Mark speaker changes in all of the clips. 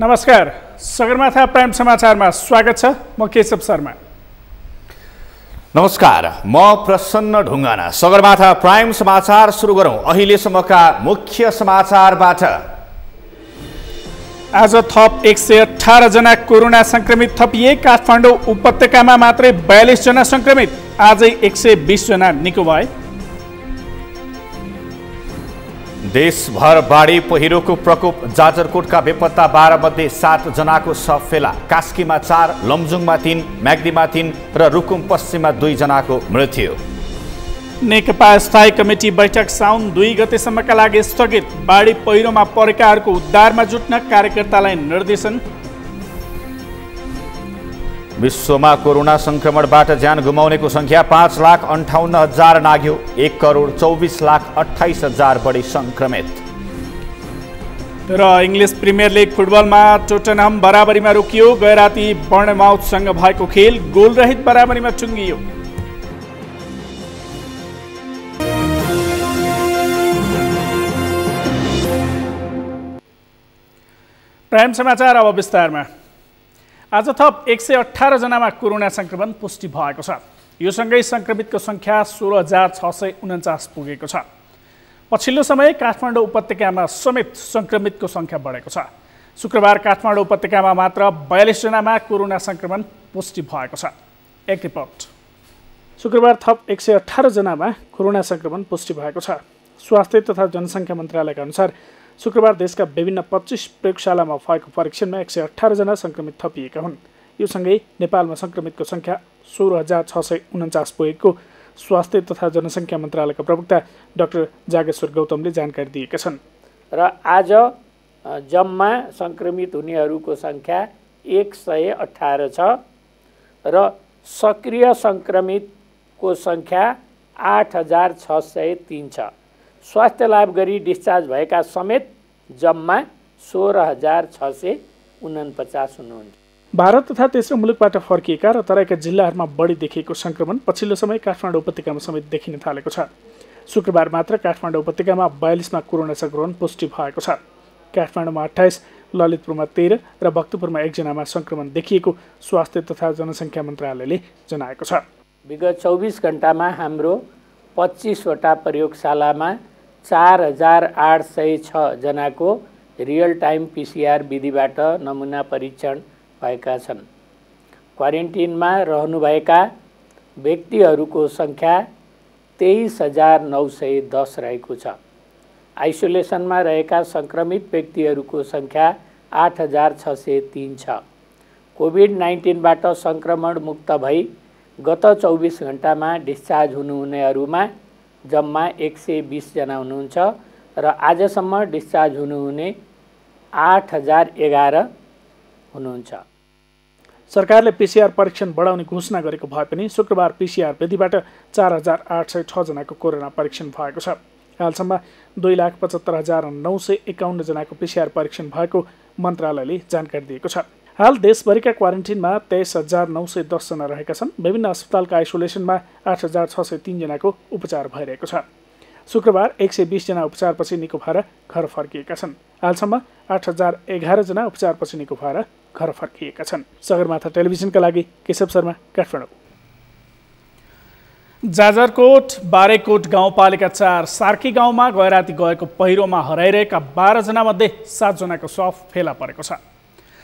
Speaker 1: नमस्कार, सगरमाथा प्राइम समाचारमा स्वागत छ। म केशव शर्मा।
Speaker 2: नमस्कार, म प्रसन्न ढुङ्गाना। सगरमाथा प्राइम समाचार सुरु गरौँ अहिलेसम्मका मुख्य समाचारबाट।
Speaker 1: आज थप 118 जना कोरोना संक्रमित थपिए। काठमाडौँ उपत्यकामा मात्रै 42 जना संक्रमित। आजै 120 जना निको भए।
Speaker 2: देशभर बाढी पहिरोको प्रकोप। जाजरकोटका बेपत्ता 12 मध्ये 7 जनाको शव फेला। कास्कीमा 4, लमजुङमा 3, म्याग्दीमा 3 र रुकुम पश्चिममा 2 जनाको मृत्यु।
Speaker 1: नेकपा स्थायी कमिटी बैठक साउन 2 गतेसम्मका लागि स्थगित। बाढी पहिरोमा परेकाहरूको उद्धारमा जुट्न कार्यकर्तालाई निर्देशन।
Speaker 2: विश्वमा कोरोना संक्रमणबाट ज्यान गुमाउनेको संख्या 5,58,000 नाग्यो। 1,24,28,000 बढी संक्रमित।
Speaker 1: र इङ्ग्लिस प्रिमियर लिग फुटबलमा टोटनहम बराबरीमा रोकियो। गैराती बर्नमाउथसँग भएको खेल गोलरहित बराबरीमा टुङ्गियो। प्राइम समाचार अब विस्तारमा। आज थप 118 जनामा कोरोना संक्रमण पुष्टि भएको छ। यो सँगै संक्रमितको संख्या 16,649 पुगेको छ। पछिल्लो समय काठमाडौँ उपत्यकामा समेत संक्रमितको संख्या बढेको छ। शुक्रबार काठमाडौँ उपत्यकामा मात्र 42 जनामा कोरोना संक्रमण पुष्टि भएको छ। एक रिपोर्ट। शुक्रबार थप 118 जनामा कोरोना संक्रमण पुष्टि भएको छ। स्वास्थ्य तथा जनसङ्ख्या मन्त्रालयका अनुसार शुक्रबार देशका विभिन्न 25 प्रयोगशालामा भएको परीक्षणमा 118 जना संक्रमित थपिएका हुन्। यो सँगै नेपालमा संक्रमितको संख्या 16,649 पुगेको स्वास्थ्य तथा जनसङ्ख्या मन्त्रालयका प्रवक्ता डाक्टर जागेश्वर गौतमले जानकारी दिएका छन्।
Speaker 3: र आज जम्मा संक्रमित हुनेहरूको संख्या 118 छ र सक्रिय संक्रमितको संख्या 8,603 छ। स्वास्थ्य लाभ गरी डिस्चार्ज भएका समेत जम्मा 16,649 हुनुहुन्छ।
Speaker 1: भारत तथा तेस्रो मुलुकबाट फर्किएका र तराईका जिल्लाहरूमा बढी देखिएको संक्रमण पछिल्लो समय काठमाडौँ उपत्यकामा समेत देखिन थालेको छ। शुक्रबार मात्र काठमाडौँ उपत्यकामा 42मा कोरोना संक्रमण पुष्टि भएको छ। काठमाडौँमा 28, ललितपुरमा 13 र भक्तपुरमा 1 जनामा संक्रमण देखिएको स्वास्थ्य तथा जनसङ्ख्या मन्त्रालयले जनाएको छ।
Speaker 3: विगत 24 घण्टामा हाम्रो 25वटा प्रयोगशालामा 4,806 जनाको रियल टाइम पिसिआर विधिबाट नमुना परीक्षण भएका छन्। क्वारेन्टिनमा रहनुभएका व्यक्तिहरूको सङ्ख्या 23,910 रहेको छ। आइसोलेसनमा रहेका सङ्क्रमित व्यक्तिहरूको सङ्ख्या 8,603 छ। कोभिड-19बाट सङ्क्रमण मुक्त भई गत 24 घण्टामा डिस्चार्ज हुनुहुनेहरूमा जम्मा 120 जना हुनुहुन्छ र आजसम्म डिस्चार्ज हुनुहुने 8,011 हुनुहुन्छ।
Speaker 1: सरकारले पिसिआर परीक्षण बढाउने घोषणा गरेको भए पनि शुक्रबार पिसिआर विधिबाट 4,806 जनाको कोरोना परीक्षण भएको छ। हालसम्म 2,75,951 जनाको पिसिआर परीक्षण भएको मन्त्रालयले जानकारी दिएको छ। हाल देशभरिका क्वारेन्टिनमा 23,910 जना रहेका छन्। विभिन्न अस्पतालका आइसोलेसनमा 8,603 जनाको उपचार भइरहेको छ। शुक्रबार 120 जना उपचारपछि निको भएर घर फर्किएका छन्। हालसम्म 8,011 जना उपचारपछि निको भएर घर फर्किएका छन्। सगरमाथा टेलिभिजनका लागि केशव शर्मा, काठमाडौँ। जाजरकोट बारेकोट गाउँपालिका 4 सार्की गाउँमा गैराती गएको पहिरोमा हराइरहेका 12 जना मध्ये 7 जनाको शव फेला परेको छ।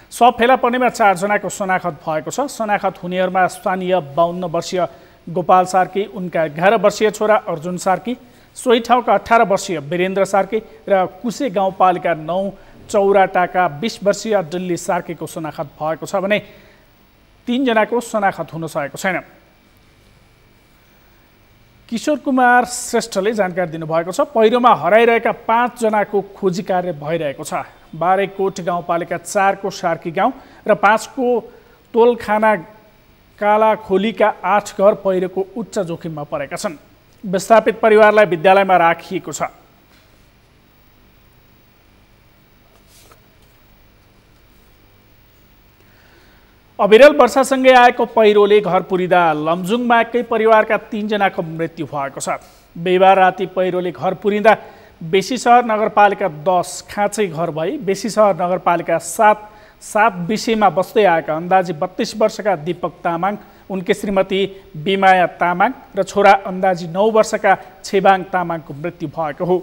Speaker 1: शव फेला पर्नेमा 4 जनाको शनाखत भएको छ। शनाखत हुनेहरूमा स्थानीय 52 वर्षीय गोपाल सार्की, उनका 11 वर्षीय छोरा अर्जुन सार्की, सोही ठाउँका 18 वर्षीय वीरेन्द्र सार्की र कुसे गाउँपालिका 9 चौराटाका 20 वर्षीय दिल्ली सार्कीको शनाखत भएको छ भने 3 जनाको शनाखत हुन सकेको छैन। किशोर कुमार श्रेष्ठले जानकारी दिनुभएको छ। पहिरोमा हराइरहेका 5 जनाको खोजी कार्य भइरहेको छ। बारेकोट गाउँपालिका 4 को सार्की गाउँ र 5 को तोलखाना कालाखोलीका 8 घर पहिरोको उच्च जोखिममा परेका छन्। विस्थापित परिवारलाई विद्यालयमा राखिएको छ। अविरल वर्षासँगै आएको पहिरोले घर पुरिँदा लमजुङमा एकै परिवारका 3 जनाको मृत्यु भएको छ। बिहिबार राति पहिरोले घर पुरिँदा बेसीसहर नगरपालिका 10 खाँचै घर भई बेसीसहर नगरपालिका 7 7 विषयमा बस्दै आएका अन्दाजी 32 वर्षका दीपक तामाङ, उनकी श्रीमती बिमाया तामाङ र छोरा अन्दाजी 9 वर्षका छेबाङ तामाङको मृत्यु भएको हो।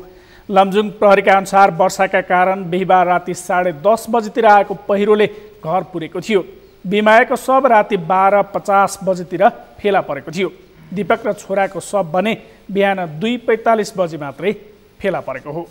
Speaker 1: लमजुङ प्रहरीका अनुसार वर्षाका कारण बिहिबार राति 10:30 बजेतिर आएको पहिरोले घर पुरेको थियो। बिमायाको शव राति 12:50 बजेतिर फेला परेको थियो। दीपक र छोराको शव भने बिहान 2:45 बजे मात्रै फेला परेको हो।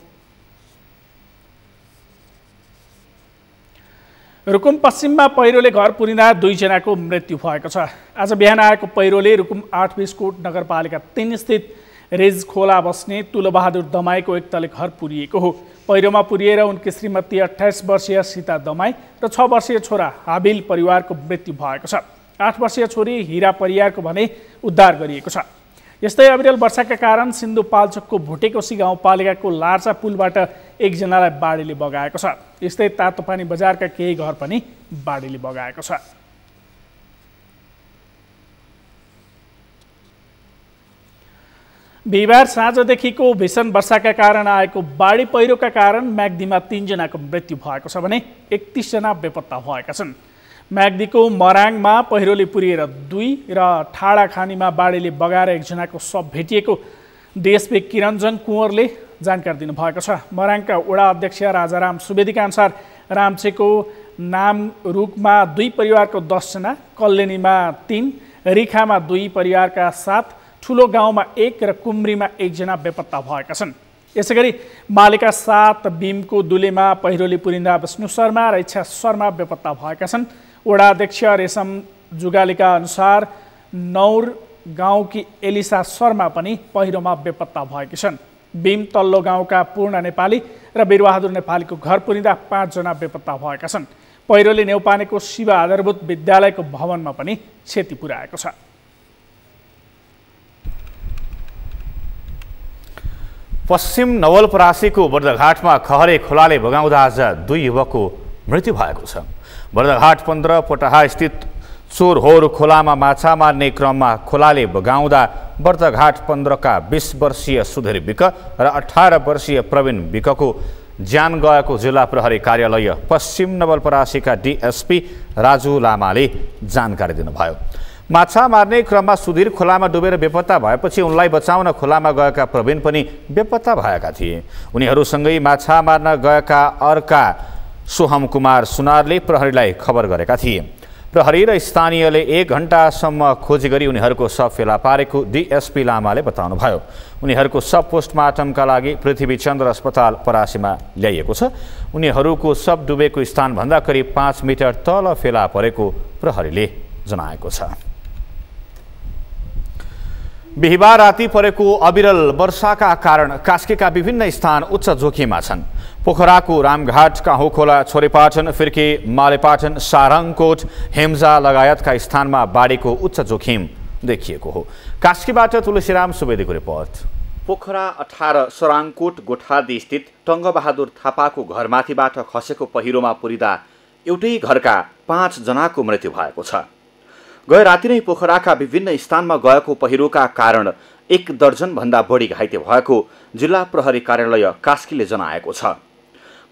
Speaker 1: रुकुम पश्चिममा पहिरोले घर पुरिँदा 2 जनाको मृत्यु भएको छ। आज बिहान आएको पहिरोले रुकुम 8 बिस्कोट नगरपालिका 3 स्थित रेज खोला बस्ने तुलबहादुर दमाईको एक तले घर पुरिएको हो। पहिरोमा पुरिएर उनकी श्रीमती 28 वर्षीय सीता दमाई र 6 वर्षीय छोरा हाबिल परिवारको मृत्यु भएको छ। 8 वर्षीय छोरी हिरा परियारको भने उद्धार गरिएको छ। यस्तै अविरल वर्षाका कारण सिन्धुपाल्चोकको भुटेकोसी गाउँपालिकाको लार्चा पुलबाट एकजनालाई बाढीले बगाएको छ। यस्तै तातोपानी बजारका केही घर पनि बाढीले बगाएको छ। बिहिबार साँझदेखिको भीषण वर्षाका कारण आएको बाढी पहिरोका कारण म्याग्दीमा 3 जनाको मृत्यु भएको छ भने 31 जना बेपत्ता भएका छन्। म्याग्दीको मराङमा पहिरोले पुरिएर 2 र ठाडाखानीमा बाढीले बगाएर 1 जनाको शव भेटिएको डिएसपी किरणजन कुँवरले जानकारी दिनुभएको छ। मराङका वडा अध्यक्ष राजाराम सुवेदीका अनुसार रामछेको नामरुकमा 2 परिवारको 10 जना, कल्लेनीमा 3, रिखामा 2 परिवारका 7, ठुलो गाउँमा 1 र कुम्रीमा 1 जना बेपत्ता भएका छन्। यसैगरी मालेका 7 बिमको दुलेमा पहिरोले पुरिँदा विष्णु शर्मा र इच्छा शर्मा बेपत्ता भएका छन्। वडा अध्यक्ष रेशम जुगालीका अनुसार नौर गाउँकी एलिसा शर्मा पनि पहिरोमा बेपत्ता भएकी छन्। बिम तल्लो गाउँका पूर्ण नेपाली र बिरबहादुर नेपालीको घर पुरिँदा 5 जना बेपत्ता भएका छन्। पहिरोले नेउपानेको शिव आधारभूत विद्यालयको भवनमा पनि क्षति पुर्याएको छ।
Speaker 2: पश्चिम नवलपरासीको बर्दघाटमा खहरे खोलाले बगाउँदा आज 2 युवकको मृत्यु भएको छ। बर्दघाट 15 पोटाहा स्थित चोरहोर खोलामा माछा मार्ने क्रममा खोलाले बगाउँदा बर्दघाट 15 का 20 वर्षीय सुधीर विक र 18 वर्षीय प्रवीण विकको ज्यान गएको जिल्ला प्रहरी कार्यालय पश्चिम नवलपरासीका डिएसपी राजु लामाले जानकारी दिनुभयो। माछा मार्ने क्रममा सुधीर खोलामा डुबेर बेपत्ता भएपछि उनलाई बचाउन खोलामा गएका प्रवीण पनि बेपत्ता भएका थिए। उनीहरूसँगै माछा मार्न गएका अर्का सोहम कुमार सुनारले प्रहरीलाई खबर गरेका थिए। प्रहरी र स्थानीयले 1 घण्टासम्म खोजी गरी उनीहरूको शव फेला पारेको डिएसपी लामाले बताउनुभयो। उनीहरूको शव पोस्टमार्टमका लागि पृथ्वीचन्द्र अस्पताल परासीमा ल्याइएको छ। उनीहरूको शव डुबेको स्थानभन्दा करिब 5 मिटर तल फेला परेको प्रहरीले जनाएको छ। बिहिबार राति परेको अविरल वर्षाका कारण कास्कीका विभिन्न स्थान उच्च जोखिममा छन्। पोखराको रामघाट, काहुखोला, छोरेपाटन, फिर्के, मालेपाटन, सारङकोट, हेम्जा लगायतका स्थानमा बाढीको उच्च जोखिम देखिएको हो। कास्कीबाट तुलसीराम सुवेदीको रिपोर्ट।
Speaker 4: पोखरा 18 सराङकोट गोठादी स्थित टङ्गबहादुर थापाको घरमाथिबाट खसेको पहिरोमा पुरिँदा एउटै घरका 5 जनाको मृत्यु भएको छ। गए राति नै पोखराका विभिन्न स्थानमा गएको पहिरोका कारण 1 दर्जनभन्दा बढी घाइते भएको जिल्ला प्रहरी कार्यालय कास्कीले जनाएको छ।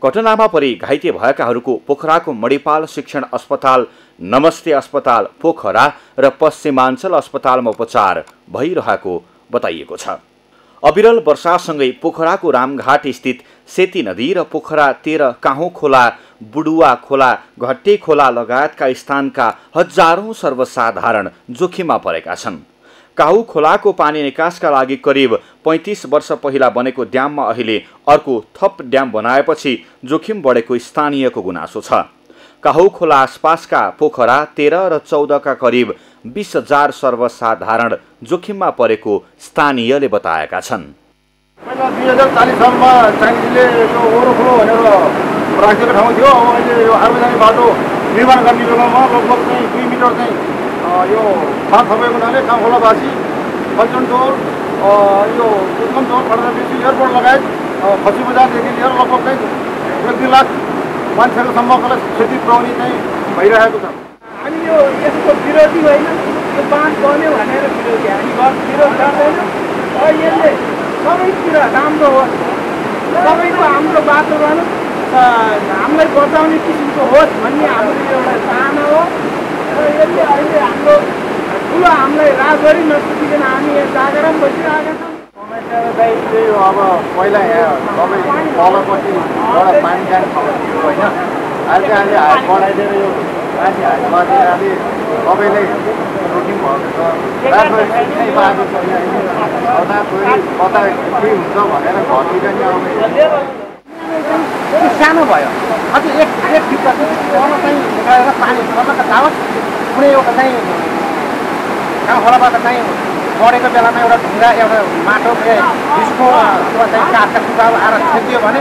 Speaker 4: घटनामा परि घाइते भएकाहरूको पोखराको मणिपाल शिक्षण अस्पताल, नमस्ते अस्पताल पोखरा र पश्चिमाञ्चल अस्पतालमा उपचार भइरहेको बताइएको छ। अविरल वर्षासँगै पोखराको रामघाट स्थित सेती नदी र पोखरा 13 काहुखोला, बुडुवा खोला, घट्टे खोला लगायतका स्थानका हजारौं सर्वसाधारण जोखिममा परेका छन्। काहु खोलाको पानी निकासका लागि करिब 35 वर्ष पहिला बनेको ड्याममा अहिले अर्को थप ड्याम बनाएपछि जोखिम बढेको स्थानीयको गुनासो छ। काहु खोला आसपासका पोखरा 13 र 14 का करिब 20,000 सर्वसाधारण जोखिममा परेको स्थानीयले बताएका छन्।
Speaker 5: 2040 सालमा चाइनिजले यो ओभरफ्लो भनेर राखेको ठाउँ थियो। अब अहिले यो आर्बेजानी बाटो निर्माण गर्ने बेलामा लगभग चाहिँ 2 मिटर चाहिँ यो फाँट थपेको हुनाले कामखोलावासी फल्चनटोल, यो उत्तमटोल, खडराबेसी एयरपोर्ट लगायत खसी बजारदेखि लिएर लगभग चाहिँ 1-2 लाख मान्छेहरूसम्मकोलाई क्षति पुर्याउने चाहिँ भइरहेको छ।
Speaker 6: हामी यो यसको विरोधी होइन, यो बाँध बन्यो भनेर विरोधी, हामी विरोध गर्दैनौँ। यसले सबैतिर राम्रो होस्, सबैको हाम्रो बाटो रहनु, हामीलाई बचाउने किसिमको होस् भन्ने हाम्रो एउटा चाहना हो र यसले अहिले हाम्रो ठुलो हामीलाई राजभरि नसुकिकन हामी यहाँ जागेर पनि बसिरहेका छौँ।
Speaker 5: समस्या चाहिँ त्यही हो, अब पहिला यहाँ तपाईँ तलपट्टि एउटा पानी जाने थियो होइन, अहिले चाहिँ हात बढाइदिएर यो माथि हात बढाइदिएर सबैले रोटी भएको छ, रातभरि सुत्नै पाएको छ। छोरी कता के हुन्छ भनेर घरतिर नि आउने सानो भयो, अझै एक फिटका चाहिँ निकालेर पानी सर्नका जाओस्। कुनै एउटा चाहिँ गाउँ खोलाबाट चाहिँ बढेको बेलामा एउटा ढुङ्गा एउटा माटो डिस्को अथवा चाहिँ काठका टुक्राहरू आएर छेकियो भने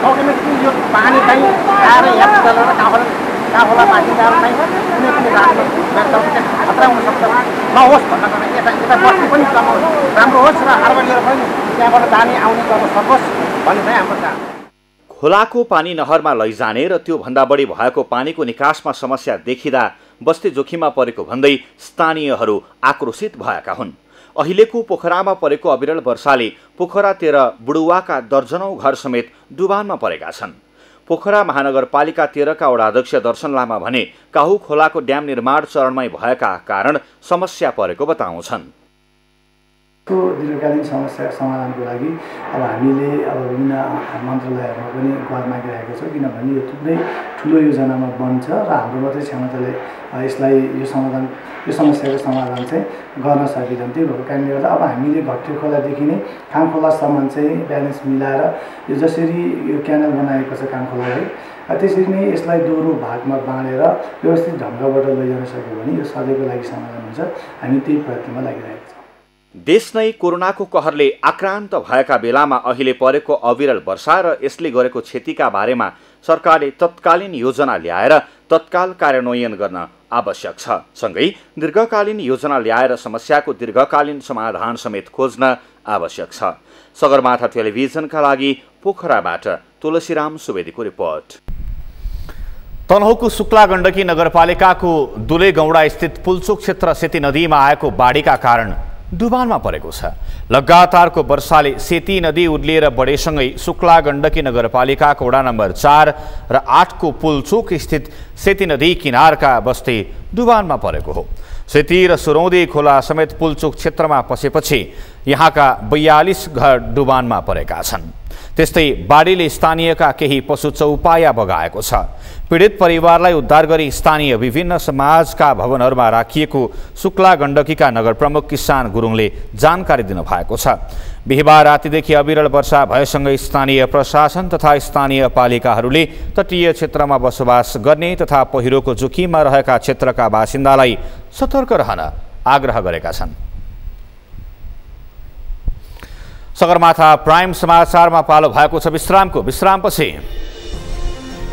Speaker 5: अटोमेटिकली यो पानी चाहिँ आएर यहाँ चलेर काँखोला माथि जाएर चाहिँ कुनै पनि खतरा हुनसक्छ, नहोस् भन्नको लागि यता बस्ती पनि राम्रो होस् र आर्बनिएर पनि त्यहाँबाट जाने आउने गर्न सकोस् भन्ने चाहिँ हाम्रो चाहना।
Speaker 4: खोलाको पानी नहरमा लैजाने र त्योभन्दा बढी भएको पानीको निकासमा समस्या देखिँदा बस्ती जोखिममा परेको भन्दै स्थानीयहरू आक्रोशित भएका हुन्। अहिलेको पोखरामा परेको अविरल वर्षाले पोखरातिर बुढुवाका दर्जनौं घर समेत डुबानमा परेका छन्। पोखरा महानगरपालिका 13 का वडा अध्यक्ष दर्शन लामा भने काहु खोलाको ड्याम निर्माण चरणमै भएका कारण समस्या परेको बताउँछन्।
Speaker 7: दीर्घकालीन समस्या समाधानको लागि अब हामीले अब विभिन्न मन्त्रालयहरूमा पनि गुहार मागिरहेको छौँ, किनभने यो थुप्रै ठुलो योजनामा बन्छ र हाम्रो मात्रै क्षमताले यसलाई यो समस्याको समाधान चाहिँ गर्न सकिँदैन। त्यही भएको कारणले गर्दा अब हामीले घट्टी खोलादेखि नै काङखोलासम्म चाहिँ ब्यालेन्स मिलाएर यो जसरी यो क्यानल बनाएको छ काङखोलालाई त्यसरी नै यसलाई दोहोरो भागमा बाँडेर व्यवस्थित ढङ्गबाट लैजान सक्यो भने यो सधैँको लागि समाधान हुन्छ। हामी त्यही प्रयत्नमा लागिरहेका छौँ।
Speaker 4: देश नै कोरोनाको कहरले आक्रान्त भएका बेलामा अहिले परेको अविरल वर्षा र यसले गरेको क्षतिका बारेमा सरकारले तत्कालीन योजना ल्याएर तत्काल कार्यान्वयन गर्न आवश्यक छ। सँगै दीर्घकालीन योजना ल्याएर समस्याको दीर्घकालीन समाधान समेत खोज्न आवश्यक छ। सगरमाथा टेलिभिजनका लागि पोखराबाट तुलसीराम सुवेदीको रिपोर्ट।
Speaker 2: तनहुँको शुक्ला गण्डकी नगरपालिकाको दुलेगौडा स्थित पुल्चोक क्षेत्र सेती नदीमा आएको बाढीका कारण डुबानमा परेको छ। लगातारको वर्षाले सेती नदी उर्लिएर बढेसँगै शुक्ला गण्डकी नगरपालिकाको वडा नम्बर 4 र 8 को पुल्चोक स्थित सेती नदी किनारका बस्ती डुबानमा परेको हो। सेती र सुरौदी खोला समेत पुल्चोक क्षेत्रमा पसेपछि यहाँका 42 घर डुबानमा परेका छन्। त्यस्तै बाढीले स्थानीयका केही पशु चौपाया बगाएको छ। पीडित परिवारलाई उद्धार गरी स्थानीय विभिन्न समाजका भवनहरूमा राखिएको शुक्ला गण्डकीका नगर प्रमुख किसान गुरुङले जानकारी दिनुभएको छ। बिहिबार रातिदेखि अविरल वर्षा भएसँगै स्थानीय प्रशासन तथा स्थानीय पालिकाहरूले तटीय क्षेत्रमा बसोबास गर्ने तथा पहिरोको जोखिममा रहेका क्षेत्रका बासिन्दालाई सतर्क रहन आग्रह गरेका छन्। सगरमाथा प्राइम समाचारमा पालो भएको छ विश्रामपछि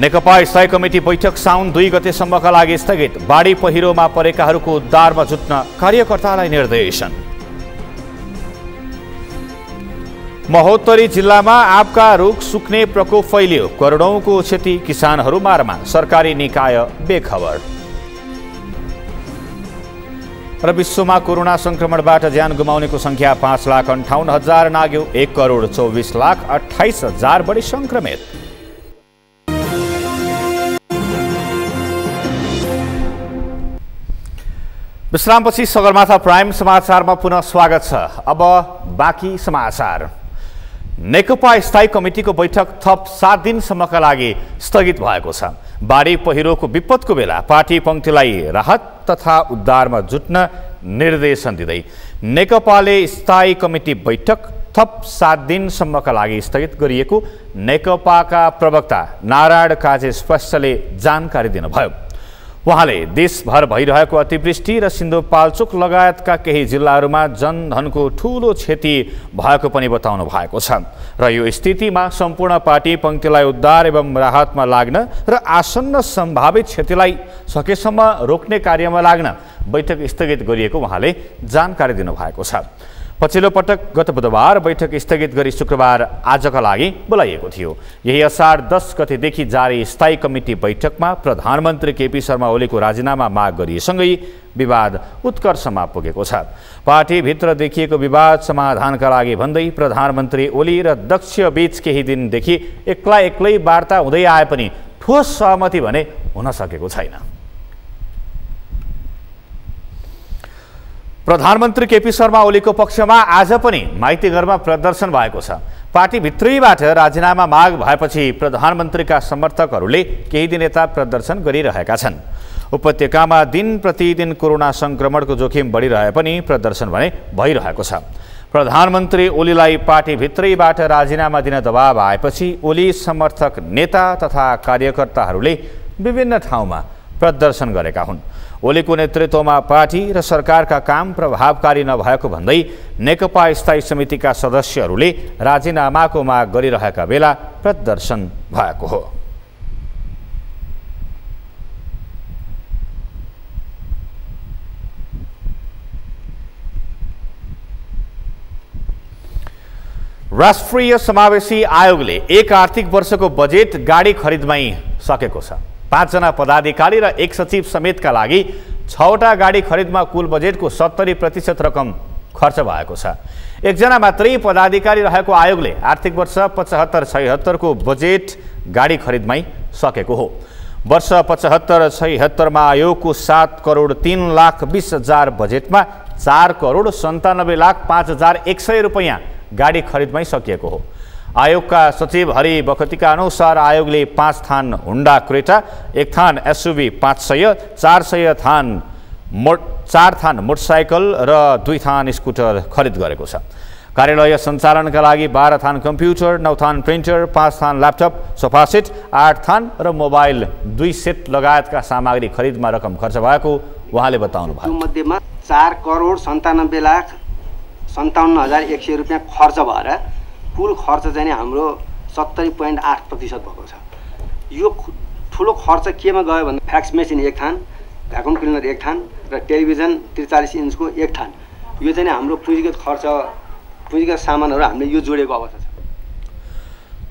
Speaker 2: नेकपा स्थायी कमिटी बैठक साउन 2 गतेसम्मका लागि स्थगित। बाढी पहिरोमा परेकाहरूको उद्धारमा जुट्न कार्यकर्तालाई निर्देशन। महोत्तरी जिल्लामा आँपका रुख सुक्ने प्रकोप फैलियो। करोडौंको क्षति किसानहरू मारमा। सरकारी निकाय बेखबर। र विश्वमा कोरोना संक्रमणबाट ज्यान गुमाउनेको संख्या 5,58,000 नाग्यो। 1,24,28,000 बढी संक्रमित। विश्रामपछि सगरमाथा प्राइम समाचारमा पुनः स्वागत छ। अब बाँकी समाचार। नेकपा स्थायी कमिटीको बैठक थप 7 दिनसम्मका लागि स्थगित भएको छ। बाढी पहिरोको विपदको बेला पार्टी पंक्तिलाई राहत तथा उद्धारमा जुट्न निर्देशन दिँदै नेकपाले स्थायी कमिटी बैठक थप 7 दिनसम्मका लागि स्थगित गरिएको नेकपाका प्रवक्ता नारायण काजे स्पष्टले जानकारी दिनुभयो। उहाँले देशभर भइरहेको अतिवृष्टि र सिन्धुपाल्चोक लगायतका केही जिल्लाहरूमा जनधनको ठूलो क्षति भएको पनि बताउनु भएको छ र यो स्थितिमा सम्पूर्ण पार्टी पंक्तिलाई उद्धार एवं राहतमा लाग्न र आसन्न सम्भावित क्षतिलाई सकेसम्म रोक्ने कार्यमा लाग्न बैठक स्थगित गरिएको उहाँले जानकारी दिनुभएको छ। पछिल्लो पटक गत बुधबार बैठक स्थगित गरी शुक्रबार आजका लागि बोलाइएको थियो। यही असार 10 गतेदेखि जारी स्थायी कमिटी बैठकमा प्रधानमन्त्री केपी शर्मा ओलीको राजीनामा माग गरिएसँगै विवाद उत्कर्षमा पुगेको छ। पार्टीभित्र देखिएको विवाद समाधानका लागि भन्दै प्रधानमन्त्री ओली र दक्ष बीच केही दिनदेखि एक्लै वार्ता हुँदै आए पनि ठोस सहमति भने हुन सकेको छैन। प्रधानमन्त्री केपी शर्मा ओलीको पक्षमा आज पनि माइतीघरमा प्रदर्शन भएको छ। पार्टीभित्रैबाट राजीनामा माग भएपछि प्रधानमन्त्रीका समर्थकहरूले केही दिन यता प्रदर्शन गरिरहेका छन्। उपत्यकामा दिन प्रतिदिन कोरोना संक्रमणको जोखिम बढिरहे पनि प्रदर्शन भने भइरहेको छ। प्रधानमन्त्री ओलीलाई पार्टीभित्रैबाट राजीनामा दिन दबाब आएपछि ओली समर्थक नेता तथा कार्यकर्ताहरूले विभिन्न ठाउँमा प्रदर्शन गरेका हुन्। ओलीको नेतृत्वमा पार्टी र सरकारका काम प्रभावकारी नभएको भन्दै नेकपा स्थायी समितिका सदस्यहरूले राजीनामाको माग गरिरहेका बेला प्रदर्शन भएको हो। राष्ट्रिय समावेशी आयोगले एक आर्थिक वर्षको बजेट गाडी खरिदमै सकेको छ। 5 जना पदाधिकारी र 1 सचिव समेतका लागि 6वटा गाडी खरिदमा कुल बजेटको 70% रकम खर्च भएको छ। 1 जना मात्रै पदाधिकारी रहेको आयोगले आर्थिक वर्ष 75-76 को बजेट गाडी खरिदमै सकेको हो। वर्ष 75-76 मा आयोगको 7,03,20,000 बजेटमा 4,97,05,100 रुपैयाँ गाडी खरिदमै सकिएको हो। आयोगका सचिव हरि बखतीका अनुसार आयोगले 5 थान हुन्डा क्रेटा, 1 थान एसयुभी 500, 4 थान मोटरसाइकल र 2 थान स्कुटर खरिद गरेको छ। कार्यालय सञ्चालनका लागि 12 थान कम्प्युटर, 9 थान प्रिन्टर, 5 थान ल्यापटप, सोफा सेट, 8 थान र मोबाइल 2 सेट लगायतका सामग्री खरिदमा रकम खर्च भएको उहाँले बताउनु भयो।
Speaker 8: मध्येमा 4,57,57,100 रुपैयाँ खर्च भएर कुल खर्च चाहिँ हाम्रो 70.8% भएको छ। यो ठुलो खर्च केमा गयो भन्दा फ्याक्स मेसिन 1 थान, भ्याकुम क्लिनर 1 थान र टेलिभिजन 43 इन्चको 1 थान। यो चाहिँ हाम्रो पुँजीगत खर्च, पुँजीगत सामानहरू हामीले यो जोडेको अवस्था छ।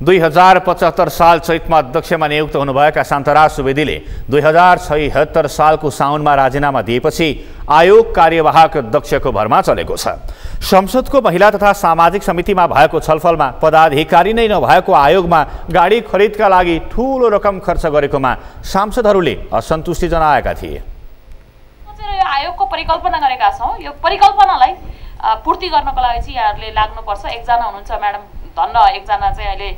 Speaker 2: 2075 साल चैतमा अध्यक्षमा नियुक्त हुनुभएका शान्तराज सुवेदीले 2076 सालको साउनमा राजीनामा दिएपछि आयोग कार्यवाहक अध्यक्षको भरमा चलेको छ। संसदको महिला तथा सामाजिक समितिमा भएको छलफलमा पदाधिकारी नै नभएको आयोगमा गाडी खरिदका लागि ठूलो रकम खर्च गरेकोमा सांसदहरूले असन्तुष्टि जनाएका थिए।
Speaker 9: यो आयोगको परिकल्पना गरेका छौँ, यो परिकल्पनालाई पूर्ति गर्नको लागि चाहिँ यहाँहरूले लाग्नुपर्छ। एकजना हुनुहुन्छ म्याडम धन्न, एकजना चाहिँ अहिले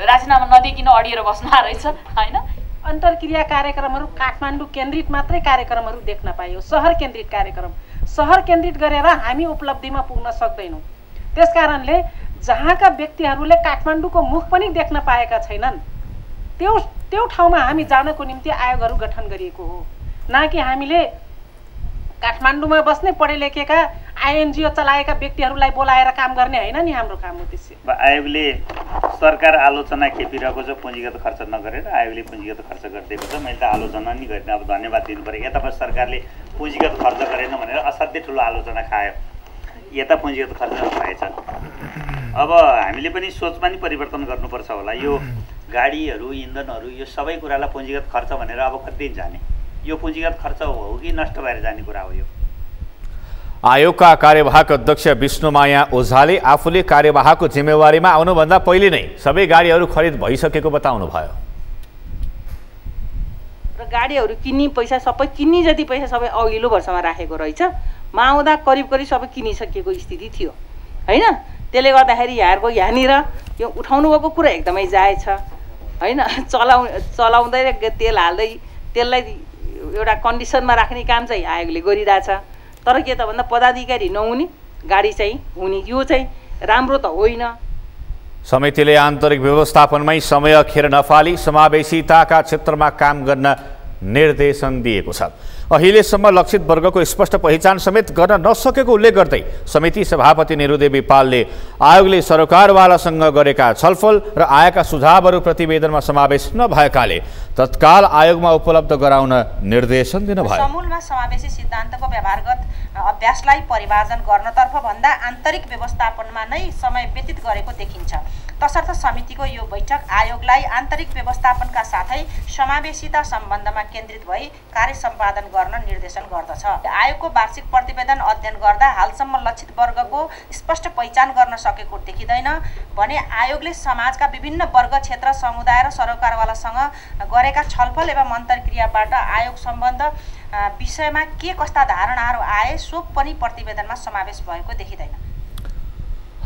Speaker 9: राजीनामा नदिइकन अडिएर बस्नु रहेछ हैन।
Speaker 10: अन्तर्क्रिया कार्यक्रमहरू काठमाडौँ केन्द्रित मात्रै कार्यक्रमहरू देख्न पाइयो, सहर केन्द्रित कार्यक्रम। सहर केन्द्रित गरेर हामी उपलब्धिमा पुग्न सक्दैनौँ। त्यसकारणले जहाँका व्यक्तिहरूले काठमाडौँको मुख पनि देख्न पाएका छैनन् त्यो ठाउँमा हामी जानको निम्ति आयोगहरू गठन गरिएको हो। न कि हामीले काठमाडौँमा बस्ने पढे लेखेका आइएनजिओ चलाएका व्यक्तिहरूलाई बोलाएर काम गर्ने होइन नि हाम्रो काम उद्देश्य।
Speaker 11: आयोगले सरकार आलोचना खेपिरहेको छ पुँजीगत खर्च नगरेर, आयोगले पुँजीगत खर्च गरिदिएको छ। मैले त आलोचना नि गरिनँ, अब धन्यवाद दिनु पऱ्यो। यता सरकारले पुँजीगत खर्च गरेन भनेर असाध्यै ठुलो आलोचना खायो, यता पुँजीगत खर्च भएछ। अब हामीले पनि सोचमा नि परिवर्तन गर्नुपर्छ होला। यो गाडीहरू, इन्धनहरू, यो सबै कुरालाई पुँजीगत खर्च भनेर अब कति दिन जाने? यो पुँजीगत खर्च हो कि नष्ट भएर जाने कुरा हो? यो
Speaker 2: आयोगका कार्यवाहक अध्यक्ष विष्णुमाया ओझाले आफूले कार्यवाहकको जिम्मेवारीमा आउनुभन्दा पहिले नै सबै गाडीहरू खरिद भइसकेको बताउनु भयो।
Speaker 10: र गाडीहरू किन्ने पैसा सबै किन्ने जति पैसा सबै अघिल्लो वर्षमा राखेको रहेछ। म आउँदा करिब सबै किनिसकेको स्थिति थियो हैन। त्यसले गर्दाखेरि यहाँनिर यो उठाउनु भएको कुरा एकदमै जायज छ हैन। चलाउँदै तेल हाल्दै त्यसलाई एउटा कन्डिसनमा राख्ने काम चाहिँ आयोगले गरिरहेछ। तर के त भन्दा पदाधिकारी नहुने, गाडी चाहिँ हुने, यो चाहिँ राम्रो त होइन।
Speaker 2: समितिले आन्तरिक व्यवस्थापनमै समय खेर नफाली समावेशिताका क्षेत्रमा काम गर्न निर्देशन दिएको छ। अहिलेसम्म लक्षित वर्गको स्पष्ट पहिचान समेत गर्न नसकेको उल्लेख गर्दै समिति सभापति निरुदेवी पालले आयोगले सरकारवालासँग गरेका छलफल र आएका सुझावहरू प्रतिवेदनमा समावेश नभएकाले तत्काल आयोगमा उपलब्ध गराउन निर्देशन दिनुभयो।
Speaker 12: समूलमा समावेशी सिद्धान्तको व्यवहारगत अभ्यासलाई परिमार्जन गर्नतर्फ भन्दा आन्तरिक व्यवस्थापनमा नै समय व्यतीत गरेको देखिन्छ। तसर्थ समितिको यो बैठक आयोगलाई आन्तरिक व्यवस्थापनका साथै समावेशिता सम्बन्धमा केन्द्रित भई कार्य सम्पादन गर्न निर्देशन गर्दछ। आयोगको वार्षिक प्रतिवेदन अध्ययन गर्दा हालसम्म लक्षित वर्गको स्पष्ट पहिचान गर्न सकेको देखिँदैन भने आयोगले समाजका विभिन्न वर्ग, क्षेत्र, समुदाय र सरकारवालासँग गरेका छलफल एवं अन्तर्क्रियाबाट आयोग सम्बन्ध विषयमा के कस्ता धारणाहरू आए सो पनि प्रतिवेदनमा समावेश भएको देखिँदैन।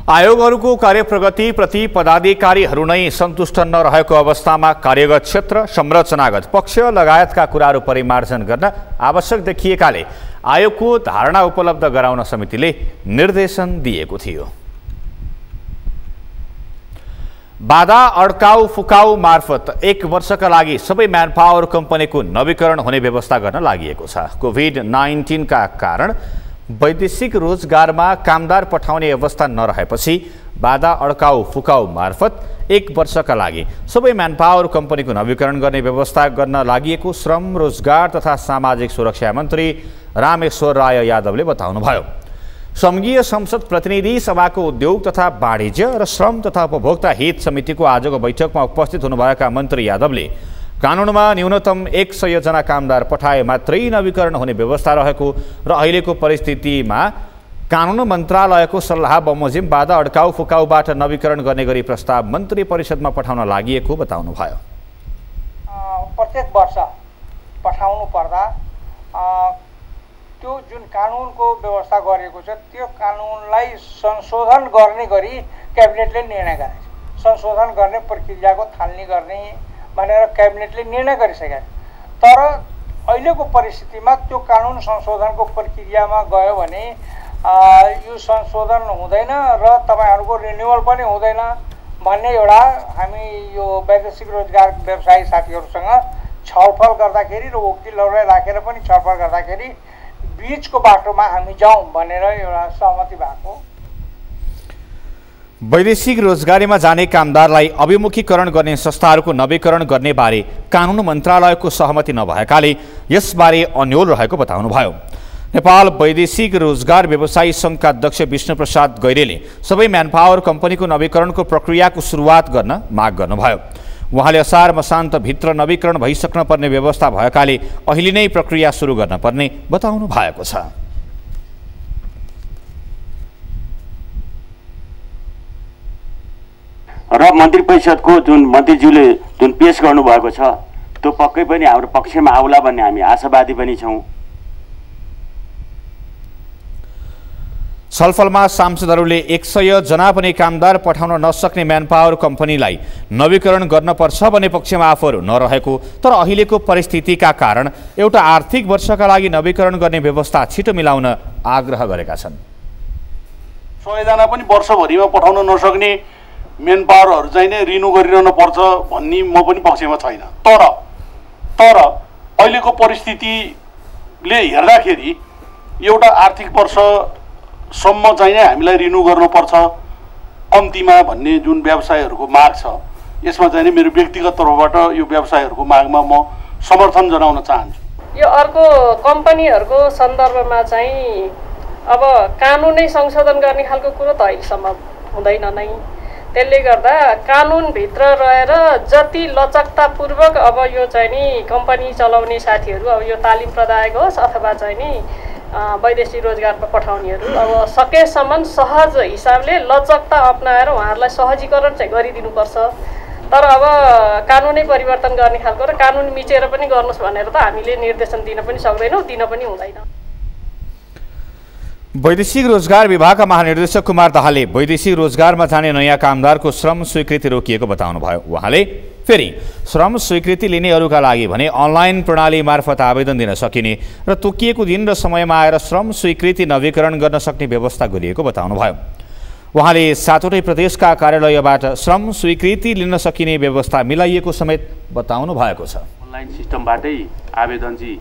Speaker 2: आयोगहरूको कार्यप्रगति प्रति पदाधिकारीहरू नै सन्तुष्ट नरहेको अवस्थामा कार्यगत क्षेत्र, संरचनागत पक्ष लगायतका कुराहरू परिमार्जन गर्न आवश्यक देखिएकाले आयोगको धारणा उपलब्ध गराउन समितिले निर्देशन दिएको थियो। बाधा अड्काउ फुकाउ मार्फत 1 वर्षका लागि सबै म्यानपावर कम्पनीको नवीकरण हुने व्यवस्था गर्न लागि छ। कोभिड-19 का कारण वैदेशिक रोजगारमा कामदार पठाउने अवस्था नरहेपछि बाधा अड्काउ फुकाउ मार्फत 1 वर्षका लागि सबै म्यानपावर कम्पनीको नवीकरण गर्ने व्यवस्था गर्न लागि श्रम, रोजगार तथा सामाजिक सुरक्षा मन्त्री रामेश्वर राय यादवले बताउनुभयो। संघीय संसद प्रतिनिधि सभाको उद्योग तथा वाणिज्य र श्रम तथा उपभोक्ता हित समितिको आजको बैठकमा उपस्थित हुनुभएका मन्त्री यादवले कानुनमा न्यूनतम 100 जना कामदार पठाए मात्रै नवीकरण हुने व्यवस्था रहेको र अहिलेको परिस्थितिमा कानुन मन्त्रालयको सल्लाह बमोजिम बाधा अड्काउ फुकाउबाट नवीकरण गर्ने गरी प्रस्ताव मन्त्री परिषदमा पठाउन लागि बताउनुभयो।
Speaker 6: प्रत्येक वर्ष पठाउनु पर्दा त्यो जुन कानुनको व्यवस्था गरेको छ त्यो कानुनलाई संशोधन गर्ने गरी क्याबिनेटले निर्णय गरेको छ। संशोधन गर्ने प्रक्रियाको थालनी गर्ने भनेर क्याबिनेटले निर्णय गरिसकेको छ। तर अहिलेको परिस्थितिमा त्यो कानुन संशोधनको प्रक्रियामा गयो भने यो संशोधन हुँदैन र तपाईहरुको रिन्युअल पनि हुँदैन भन्ने एउटा हामी यो वैदेशिक रोजगार व्यवसायी साथीहरुसँग छलफल गर्दाखेरि र वकिलहरुलाई राखेर पनि छलफल गर्दाखेरि बीचको बाटोमा हामी जाउँ भनेर एउटा सहमति भएको।
Speaker 2: वैदेशिक रोजगारीमा जाने कामदारलाई अभिमुखीकरण गर्ने संस्थाहरूको नवीकरण गर्ने बारे कानुन मन्त्रालयको सहमति नभएकाले यसबारे अन्योल रहेको बताउनुभयो। नेपाल वैदेशिक रोजगार व्यवसायी संघका अध्यक्ष विष्णुप्रसाद गैरेले सबै म्यानपावर कम्पनीको नवीकरणको प्रक्रियाको सुरुवात गर्न माग गर्नुभयो। उहाँले असार मसान्तभित्र नवीकरण भइसक्न पर्ने व्यवस्था भएकाले अहिले नै प्रक्रिया सुरु गर्न पर्ने बताउनु भएको छ।
Speaker 13: र मन्त्री परिषदको जुन मन्त्रीज्यूले जुन पेश गर्नुभएको छ त्यो पक्कै पनि हाम्रो पक्षमा आउला भन्ने हामी आशावादी पनि छौँ।
Speaker 2: छलफलमा सांसदहरूले 100 जना पनि कामदार पठाउन नसक्ने म्यानपावर कम्पनीलाई नवीकरण गर्न पर्छ भन्ने पक्षमा आफूहरू नरहेको तर अहिलेको परिस्थितिका कारण एउटा आर्थिक वर्षका लागि नवीकरण गर्ने व्यवस्था छिटो मिलाउन आग्रह गरेका छन्।
Speaker 14: 100 जना पनि वर्षभरिमा पठाउन नसक्ने म्यानपावरहरू चाहिँ नै रिन्यू गरिरहन पर्छ भन्ने म पनि पक्षमा छैन। तर अहिलेको परिस्थितिले हेर्दाखेरि एउटा आर्थिक वर्षसम्म चाहिँ नै हामीलाई रिन्यू गर्नुपर्छ कम्तीमा भन्ने जुन व्यवसायहरूको माग छ यसमा चाहिँ मेरो व्यक्तिगत तर्फबाट यो व्यवसायहरूको मागमा म समर्थन जनाउन चाहन्छु।
Speaker 15: यो अर्को कम्पनीहरूको सन्दर्भमा चाहिँ अब कानुनै संशोधन गर्ने खालको कुरो त अहिलेसम्म हुँदैन नै। त्यसले गर्दा कानुनभित्र रहेर जति लचकतापूर्वक अब यो चाहिँ नि कम्पनी चलाउने साथीहरू अब यो तालिम प्रदायक होस् अथवा चाहिँ नि वैदेशिक रोजगारमा पठाउनेहरू अब सकेसम्म सहज हिसाबले लचकता अपनाएर उहाँहरूलाई सहजीकरण चाहिँ गरिदिनुपर्छ। तर अब कानुनै परिवर्तन गर्ने खालको र कानुन मिचेर पनि गर्नुहोस् भनेर त हामीले निर्देशन दिन पनि सक्दैनौँ, दिन पनि हुँदैन।
Speaker 2: वैदेशिक रोजगार विभागका महानिर्देशक कुमार दाहालले वैदेशिक रोजगारमा जाने नयाँ कामदारको श्रम स्वीकृति रोकिएको बताउनुभयो। उहाँले फेरि श्रम स्वीकृति लिनेहरूका लागि भने अनलाइन प्रणाली मार्फत आवेदन दिन सकिने र तोकिएको दिन र समयमा आएर श्रम स्वीकृति नवीकरण गर्न सक्ने व्यवस्था गरिएको बताउनुभयो। उहाँले 7वटै प्रदेशका कार्यालयबाट श्रम स्वीकृति लिन सकिने व्यवस्था मिलाइएको समेत बताउनु भएको छ।
Speaker 16: अनलाइन सिस्टमबाटै आवेदन चाहिँ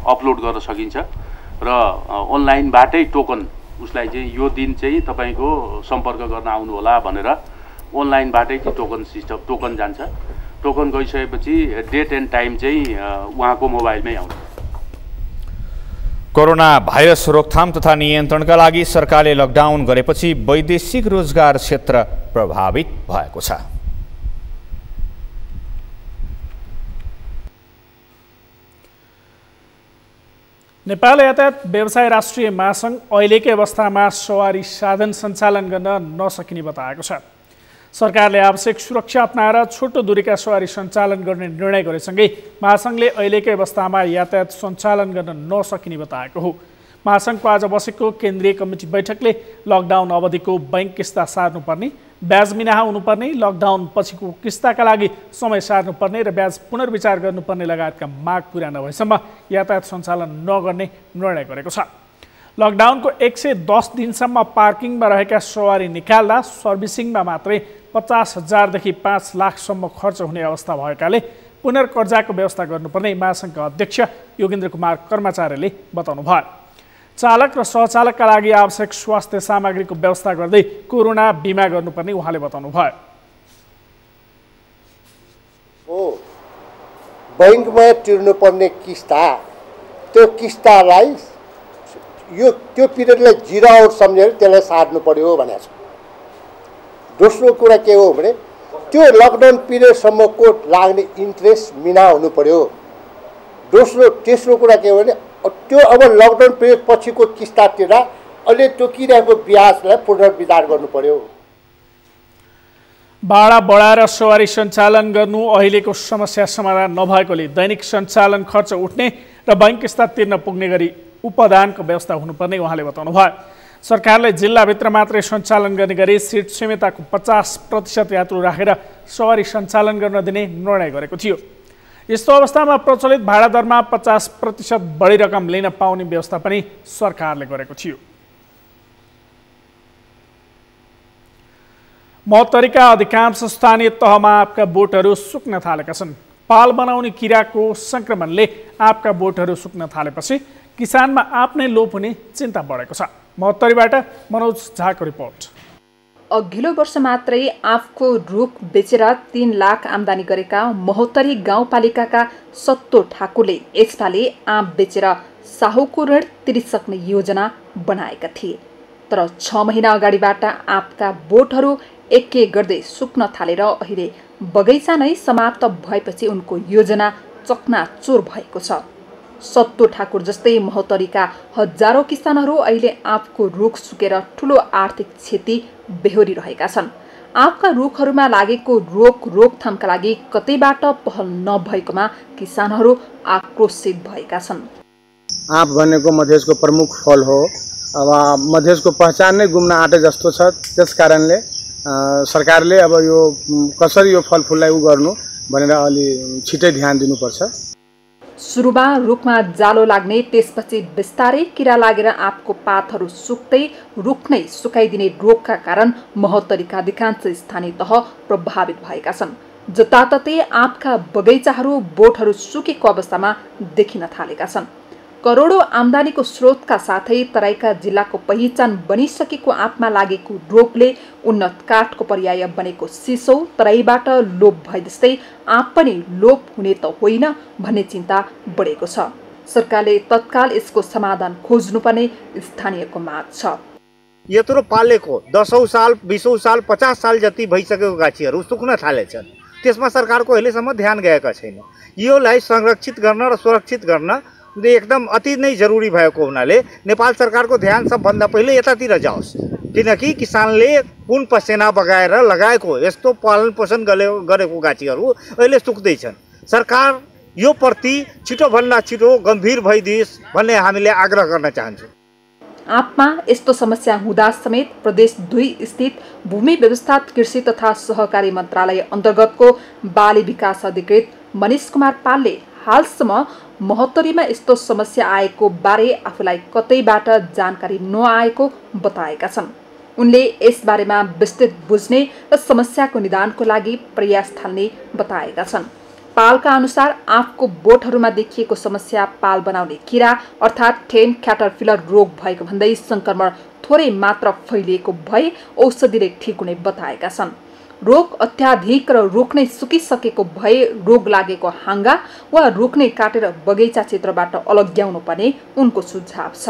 Speaker 16: अपलोड गर्न सकिन्छ र अनलाइनबाटै टोकन उसलाई चाहिँ यो दिन चाहिँ तपाईँको सम्पर्क गर्न आउनुहोला भनेर अनलाइनबाटै चाहिँ टोकन जान्छ। टोकन गइसकेपछि डेट एन्ड टाइम चाहिँ उहाँको मोबाइलमै आउँछ।
Speaker 2: कोरोना भाइरस रोकथाम तथा नियन्त्रणका लागि सरकारले लकडाउन गरेपछि वैदेशिक रोजगार क्षेत्र प्रभावित भएको छ।
Speaker 1: नेपाल यातायात व्यवसाय राष्ट्रिय महासंघ अहिलेकै अवस्थामा सवारी साधन सञ्चालन गर्न नसकिने बताएको छ। सरकारले आवश्यक सुरक्षा अपनाएर छोटो दूरीका सवारी सञ्चालन गर्ने निर्णय गरेसँगै महासंघले अहिलेकै अवस्थामा यातायात सञ्चालन गर्न नसकिने बताएको हो। महासंघको आज बसेको केन्द्रीय कमिटी बैठकले लकडाउन अवधिको बैंक किस्ता सार्नुपर्ने, ब्याज मिनाहा हुनुपर्ने, लकडाउन पछिको किस्ताका लागि समय सार्नुपर्ने र ब्याज पुनर्विचार गर्नुपर्ने लगायतका माग पूरा नभएसम्म यातायात सञ्चालन नगर्ने निर्णय गरेको छ। लकडाउनको 110 दिनसम्म पार्किङमा रहेका सवारी निकाल्दा सर्भिसिङमा मात्रै 50,000 देखि 5 लाखसम्म खर्च हुने अवस्था भएकाले पुनर्कर्जाको व्यवस्था गर्नुपर्ने महासंघका अध्यक्ष योगेन्द्र कुमार कर्मचारीले बताउनुभयो। चालक र सहचालकका लागि आवश्यक स्वास्थ्य सामग्रीको व्यवस्था गर्दै कोरोना बिमा गर्नुपर्ने उहाँले बताउनुभयो।
Speaker 17: बैंकमा तिर्नुपर्ने किस्ता, त्यो किस्तालाई त्यो पिरियडलाई 0 आउट सम्झेर त्यसलाई सार्नु पर्यो भनेको छ। दोस्रो कुरा के हो भने त्यो लकडाउन पिरियडसम्मको लाग्ने इन्ट्रेस्ट मिना हुनु पर्यो। तेस्रो कुरा के हो भने त्यो अब लकडाउन पिरियड पछिको किस्ता तिर्दा अहिले तोकिरहेको ब्याजलाई पुनर्विचार गर्नु पर्यो।
Speaker 1: भाडा बढाएर सवारी सञ्चालन गर्नु अहिलेको समस्या समाधान नभएकोले दैनिक सञ्चालन खर्च उठ्ने र बैंक किस्ता तिर्न पुग्ने गरी उपदानको व्यवस्था हुनुपर्ने उहाँले बताउनुभयो। सरकारले जिल्लाभित्र मात्रै सञ्चालन गर्ने गरी सिट क्षमताको 50% यात्रु राखेर सवारी सञ्चालन गर्न दिने निर्णय गरेको थियो। यस्तो अवस्थामा प्रचलित भाडा दरमा 50% बढी रकम लिन पाउने व्यवस्था पनि सरकारले गरेको थियो। महोत्तरीका अधिकांश स्थानीय तहमा आँपका बोटहरू सुक्न थालेका छन्। पाल बनाउने किराको संक्रमणले आँपका बोटहरू सुक्न थालेपछि किसानमा आँप नै लोप हुने चिन्ता बढेको छ। महोत्तरीबाट मनोज झाको रिपोर्ट।
Speaker 18: अघिल्लो वर्ष मात्रै आँपको रुख बेचेर 3 लाख आम्दानी गरेका महोत्तरी गाउँपालिकाका सत्तो ठाकुरले यसपालि आँप बेचेर साहुको ऋण तिरिसक्ने योजना बनाएका थिए। तर 6 महिना अगाडिबाट आँपका बोटहरू एक एक गर्दै सुक्न थालेर अहिले बगैँचा नै समाप्त भएपछि उनको योजना चकनाचुर भएको छ। सत्तो ठाकुर जस्तै महोत्तरीका हजारौं किसानहरू अहिले आँपको रुख सुकेर ठूलो आर्थिक क्षति बेहोरिरहेका छन्। आँपका रुखहरूमा लागेको रोकथामका लागि कतैबाट पहल नभएकोमा किसानहरू आक्रोशित भएका छन्।
Speaker 19: आँप भनेको मधेसको प्रमुख फल हो। अब मधेसको पहिचान नै गुम्न आँटे जस्तो छ। त्यसकारणले सरकारले अब यो कसरी यो फलफुललाई गर्नु भनेर अलि छिटै ध्यान दिनुपर्छ।
Speaker 18: सुरुमा रुखमा जालो लाग्ने, त्यसपछि बिस्तारै किरा लागेर आँपको पातहरू सुक्दै रुख नै सुकाइदिने रोगका कारण महोत्तरीका अधिकांश स्थानीय तह प्रभावित भएका छन्। जताततै आँपका बगैँचाहरू बोटहरू सुकेको अवस्थामा देखिन थालेका छन्। करोडौं आम्दानीको स्रोतका साथै तराईका जिल्लाको पहिचान बनिसकेको आँपमा लागेको रोगले उन्नत काठको पर्याय बनेको सिसौ तराईबाट लोप भए जस्तै आँप पनि लोप हुने त होइन भन्ने चिन्ता बढेको छ। सरकारले तत्काल यसको समाधान खोज्नुपर्ने स्थानीयको माग छ।
Speaker 17: यत्रो पालेको 10औं साल 20औं साल 50 साल जति भइसकेको गाछीहरू सुक्न थालेछन्। त्यसमा सरकारको अहिलेसम्म ध्यान गएका छैन। योलाई संरक्षित गर्न र सुरक्षित गर्न एकदम अति नै जरुरी भएको हुनाले नेपाल सरकारको ध्यान सबभन्दा पहिले यतातिर जाओस्। किनकि किसानले कुन पसेना बगाएर लगाएको यस्तो पालन पोषण गरेको गाछीहरू अहिले सुक्दैछन्। सरकार यो प्रति छिटोभन्दा छिटो गम्भीर भइदियोस् भन्ने हामीले आग्रह गर्न चाहन्छौँ।
Speaker 18: आँपमा यस्तो समस्या हुँदा समेत प्रदेश 2 स्थित भूमि व्यवस्था कृषि तथा सहकारी मन्त्रालय अन्तर्गतको बाली विकास अधिकृत मनिष कुमार पालले हालसम्म महोत्तरीमा यस्तो समस्या आएको बारे आफूलाई कतैबाट जानकारी नआएको बताएका छन्। उनले यसबारेमा विस्तृत बुझ्ने र समस्याको निदानको लागि प्रयास थाल्ने बताएका छन्। पालका अनुसार आँपको बोटहरूमा देखिएको समस्या पाल बनाउने किरा अर्थात् टेन क्याटरपिलर रोग भएको भन्दै संक्रमण थोरै मात्र फैलिएको भए औषधिले ठिक हुने बताएका छन्। रोग अत्याधिक र रुख नै सुकिसकेको भए रोग लागेको हाँगा वा रुख नै काटेर बगैँचा क्षेत्रबाट अलग्याउनु पर्ने उनको सुझाव छ।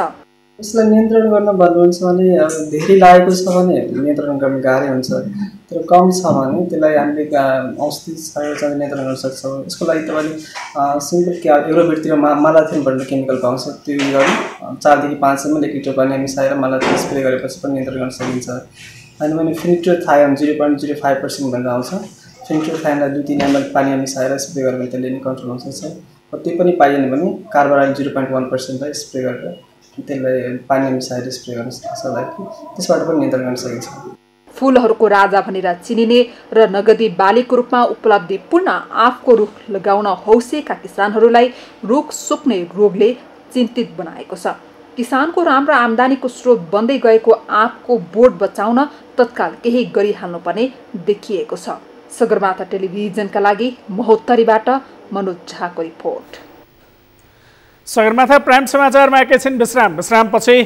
Speaker 20: यसलाई नियन्त्रण गर्न भन्नुहुन्छ भने अब धेरै लागेको छ भने नियन्त्रण गर्न गाह्रै हुन्छ, तर कम छ भने त्यसलाई हामीले औषधि सहायताले नियन्त्रण गर्न सक्छौँ। यसको लागि तपाईँले सिम्पल एग्रोभिटतिर मालाथिन भन्ने केमिकल पाउँछ, त्यो गरी 4 देखि 5 ml 1 लिटर पानी मिसाएर मालाथिन स्प्रे गरेपछि पनि नियन्त्रण गर्न सकिन्छ। अनि भने फिनिट्रोथायम 0.05% भनेर आउँछ, फिनिट्रोथायमलाई 2-3 ml पानीमा मिसाएर स्प्रे गरेर पनि त्यसले कन्ट्रोल हुन सक्छ। त्यो पनि पाइएन भने कार्बाराइल 0.1% स्प्रे गरेर त्यसलाई पानी मिसाएर स्प्रे गर्न सक्छ, त्यसबाट पनि नियन्त्रण गर्न सकिन्छ।
Speaker 18: फूलहरूको राजा भनेर चिनिने र नगदी बालीको रूपमा उपलब्धिपूर्ण आँपको रुख लगाउन हौसेका किसानहरूलाई रुख सुक्ने रोगले चिन्तित बनाएको छ। किसानको राम्रो आम्दानीको स्रोत बन्दै गएको आँपको बोट बचाउन तत्काल केही गरिहाल्नुपर्ने देखिएको छ। सगरमाथा टेलिभिजनका लागि महोत्तरीबाट मनोज झाको रिपोर्ट।
Speaker 1: सगरमाथा प्राइम समाचारमा एकैछिन विश्रामपछि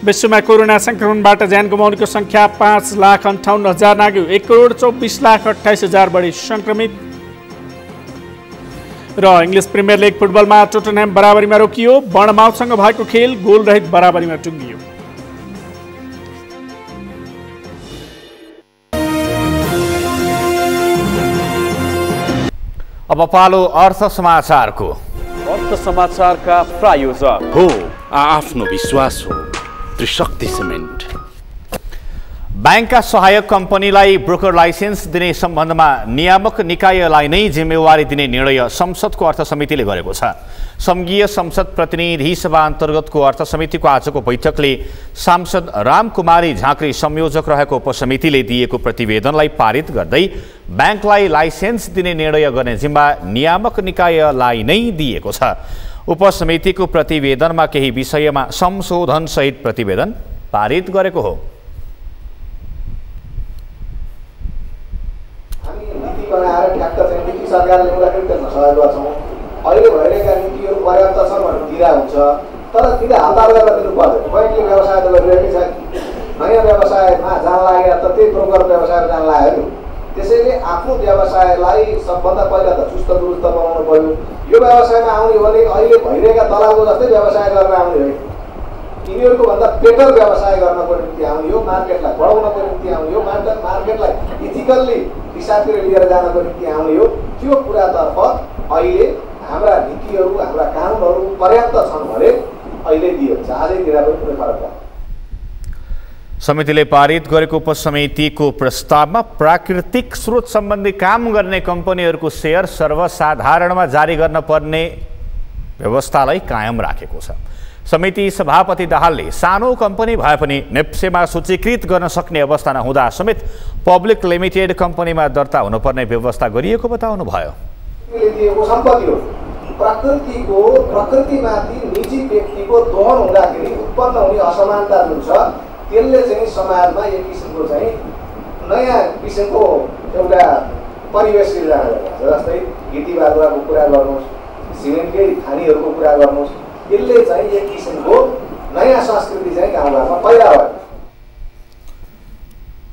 Speaker 1: विश्वमा कोरोना संक्रमणबाट ज्यान गुमाउनेको संख्या 5,58,000 नाग्यो। 1,24,28,000 बढी संक्रमित। र इङ्ग्लिस प्रिमियर लिग फुटबलमा टोटनह्याम बराबरीमा रोकियो। बर्नमाउथसँग भएको खेल गोलरहित बराबरीमा टुङ्गियो।
Speaker 2: अब पालो अर्थ समाचारको।
Speaker 21: अर्थ समाचारका प्रायोजक हो आफ्नो विश्वास हो त्रिशक्ति सिमेन्ट।
Speaker 2: बैंकका सहायक कम्पनीलाई ब्रोकर लाइसेन्स दिने सम्बन्धमा नियामक निकायलाई नै जिम्मेवारी दिने निर्णय संसदको अर्थ समितिले गरेको छ। संघीय संसद प्रतिनिधि सभा अन्तर्गतको अर्थ समितिको आजको बैठकले सांसद रामकुमारी झाँक्री संयोजक रहेको उपसमितिले दिएको प्रतिवेदनलाई पारित गर्दै बैंकलाई लाइसेन्स दिने निर्णय गर्ने जिम्मा नियामक निकायलाई नै दिएको छ। उपसमितिको प्रतिवेदनमा केही विषयमा संशोधनसहित प्रतिवेदन पारित गरेको हो।
Speaker 22: बनाएर ठ्याक्क चाहिँ नीति सरकारले उनीहरूले त्यसमा सहयोग गर्छौँ। अहिले भइरहेका नीतिहरू पर्याप्त छन् भनेर दिँदा हुन्छ, तर तिनीहरू हतार गरेर दिनु पर्दैन। बैंकले व्यवसाय त गरिरहेकै छ, नयाँ व्यवसायमा जान लागेर त त्यही ब्रोकर व्यवसायमा जान लाग्यो। त्यसैले आफ्नो व्यवसायलाई सबभन्दा पहिला त चुस्त दुरुस्त बनाउनु पर्यो। यो व्यवसायमा आउने भने अहिले भइरहेका दलालको जस्तै व्यवसाय गर्न आउने होइन, यिनीहरूको भन्दा बेटर व्यवसाय गर्नको निम्ति आउने हो, मार्केटलाई बढाउनको निम्ति आउने हो, मार्केटलाई इथिकल्ली दिशातिर लिएर जानको निम्ति आउने हो। त्यो कुरातर्फ अहिले हाम्रा नीतिहरू हाम्रा कानुनहरू पर्याप्त छन् भने अहिले दिइन्छ, आजै दिँदा पनि कुनै फरक पर्दैन।
Speaker 2: समितिले पारित गरेको उपसमितिको प्रस्तावमा प्राकृतिक स्रोत सम्बन्धी काम गर्ने कम्पनीहरूको सेयर सर्वसाधारणमा जारी गर्न पर्ने व्यवस्थालाई कायम राखेको छ। समिति सभापति दाहालले सानो कम्पनी भए पनि नेप्सेमा सूचीकृत गर्न सक्ने अवस्था नहुँदा समेत पब्लिक लिमिटेड कम्पनीमा दर्ता हुनुपर्ने व्यवस्था गरिएको बताउनुभयो।
Speaker 22: प्रकृतिमाथि निजी व्यक्तिको दोहन हुँदाखेरि उत्पन्न हुने असमानता जुन छ त्यसले चाहिँ समाजमा एक किसिमको चाहिँ नयाँ किसिमको एउटा परिवेश सिर्जना गरेको छ। जस्तै गिटी बालुवाको कुरा गर्नुहोस्, सिमेन्टकै खानीहरूको कुरा गर्नुहोस्, यसले चाहिँ एक किसिमको नयाँ संस्कृति चाहिँ गाउँघरमा पैदा भयो।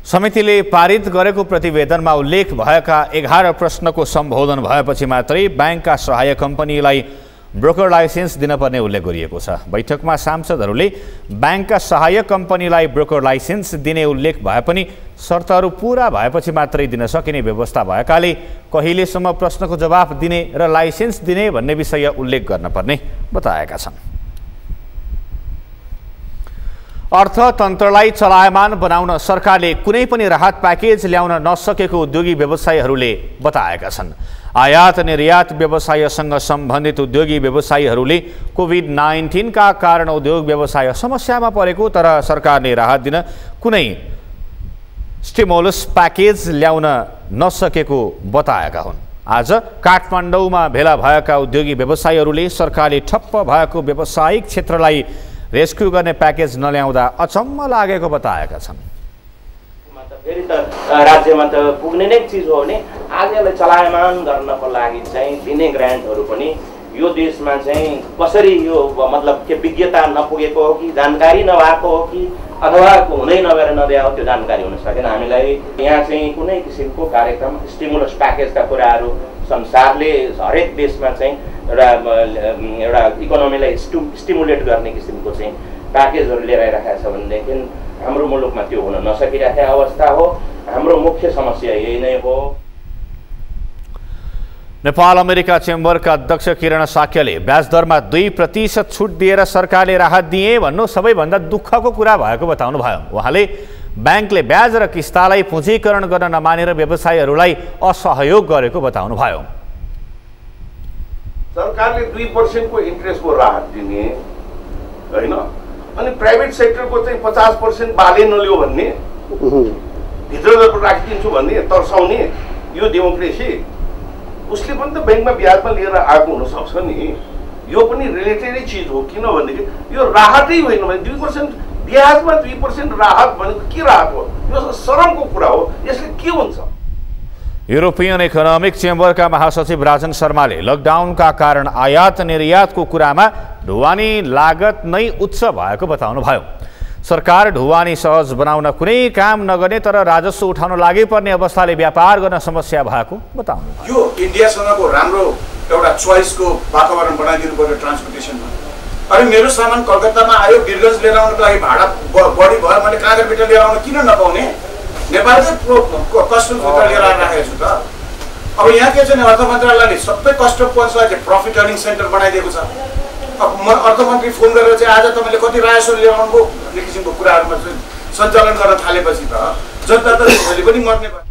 Speaker 2: समितिले पारित गरेको प्रतिवेदनमा उल्लेख भएका 11 प्रश्नको सम्बोधन भएपछि मात्रै बैंकका सहायक कम्पनीलाई ब्रोकर लाइसेन्स दिनपर्ने उल्लेख गरिएको छ। बैठकमा सांसदहरूले बैंकका सहायक कम्पनीलाई ब्रोकर लाइसेन्स दिने उल्लेख भए पनि शर्तहरू पूरा भएपछि मात्रै दिन सकिने व्यवस्था भएकाले कहिलेसम्म प्रश्नको जवाफ दिने र लाइसेन्स दिने भन्ने विषय उल्लेख गर्न पर्ने बताएका छन्। अर्थतन्त्रलाई चलायमान बनाउन सरकारले कुनै पनि राहत प्याकेज ल्याउन नसकेको उद्योगी व्यवसायीहरूले बताएका छन्। आयात निर्यात व्यवसायसँग सम्बन्धित उद्योगी व्यवसायीहरूले कोभिड-19 का कारण उद्योग व्यवसाय समस्यामा परेको तर सरकारले राहत दिन कुनै स्टिमुलस प्याकेज ल्याउन नसकेको बताएका हुन्। आज काठमाडौँमा भेला भएका उद्योगी व्यवसायीहरूले सरकारले ठप्प भएको व्यावसायिक क्षेत्रलाई रेस्क्यु गर्ने प्याकेज नल्याउँदा अचम्म लागेको बताएका छन्।
Speaker 3: फेरि त राज्यमा त पुग्ने नै चिज हो भने आज यसलाई चलायमान गर्नको लागि चाहिँ दिने ग्रान्टहरू पनि यो देशमा चाहिँ कसरी यो मतलब के विज्ञता नपुगेको हो कि जानकारी नभएको हो कि अथवा हुँदै नभएर नदिया हो, त्यो जानकारी हुन सकेन। हामीलाई यहाँ चाहिँ कुनै किसिमको कार्यक्रम स्टिमुलस प्याकेजका कुराहरू संसारले हरेक देशमा चाहिँ एउटा इकोनोमीलाई स्टिमुलेट गर्ने किसिमको चाहिँ प्याकेजहरू लिएर आइरहेको छ भनेदेखि हाम्रो मुलुकमा त्यो हुन नसकिरहेको अवस्था हो। हाम्रो मुख्य समस्या यही नै हो।
Speaker 2: नेपाल अमेरिका चेम्बरका अध्यक्ष किरण साक्यले ब्याज दरमा 2% छुट दिएर सरकारले राहत दिए भन्नु सबैभन्दा दुःखको कुरा भएको बताउनु भयो। उहाँले ब्याङ्कले ब्याज र किस्तालाई पुँजीकरण गर्न नमानेर व्यवसायीहरूलाई असहयोग गरेको बताउनु भयो।
Speaker 5: सरकारले 2% को इन्ट्रेस्टको राहत दिने हैन, अनि प्राइभेट सेक्टरको चाहिँ 50% बाले नलियो भन्ने, भित्र राखिदिन्छु भन्ने, तर्साउने यो डेमोक्रेसी उसले पनि त ब्याङ्कमा ब्याजमा लिएर आएको हुनसक्छ नि। यो पनि रिलेटेडै चिज हो, किनभनेदेखि यो राहतै होइन भने 2% ब्याजमा 2% राहत भनेको के राहत हो? यो शरमको कुरा हो। यसले के हुन्छ?
Speaker 2: युरोपियन इकोनोमिक चेम्बरका महासचिव राजन शर्माले लकडाउनका कारण आयात निर्यातको कुरामा ढुवानी लागत नै उच्च भएको बताउनु भयो। सरकार ढुवानी सहज बनाउन कुनै काम नगर्ने तर राजस्व उठाउन लागि पर्ने अवस्थाले व्यापार गर्न समस्या भएको बताउनु भयो।
Speaker 23: यो इन्डियासँगको राम्रो एउटा चोइसको वातावरण बनाइदिनु पर्यो ट्रान्सपोर्टेसनमा। अनि मेरो सामान कलकत्तामा आयो, वीरगञ्ज लिएर आउनको लागि भाडा बढी भयो, मैले काँगरभित्र लिएर आउन किन नपाउने? नेपालकै कस्टम फिल्टर लिएर आइराखेको छु त। अब यहाँ के छ भने अर्थ मन्त्रालयले सबै कस्टम पोइन्ट्सलाई चाहिँ प्रफिट अर्निङ सेन्टर बनाइदिएको छ। अब म अर्थमन्त्री फोन गरेर चाहिँ आज तपाईँले कति राजस्व लिएर आउनुभयो भन्ने किसिमको कुराहरूमा चाहिँ सञ्चालन गर्न थालेपछि त जनता त भोलि पनि मर्ने भयो।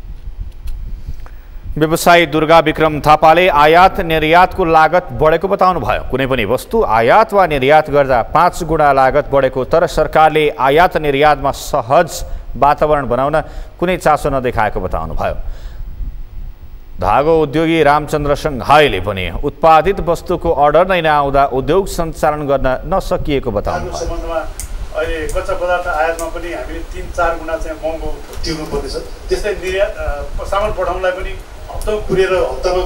Speaker 2: व्यवसायी दुर्गा विक्रम थापाले आयात निर्यातको लागत बढेको बताउनु भयो। कुनै पनि वस्तु आयात वा निर्यात गर्दा 5 गुणा लागत बढेको तर सरकारले आयात निर्यातमा सहज वातावरण बनाउन कुनै चासो नदेखाएको बताउनु भयो। धागो उद्योगी रामचन्द्र सङ्घाईले पनि उत्पादित वस्तुको अर्डर नै नआउँदा उद्योग सञ्चालन गर्न नसकिएको बताउनु भयो।
Speaker 24: सम्बन्धमा अहिले कच्चा पदार्थ आयातमा पनि हामीले 3-4 गुणा चाहिँ महँगो तिर्नु पर्नेछ। त्यस्तै निर्यात सामान पठाउनलाई पनि हप्तामा कुरेर हप्तामा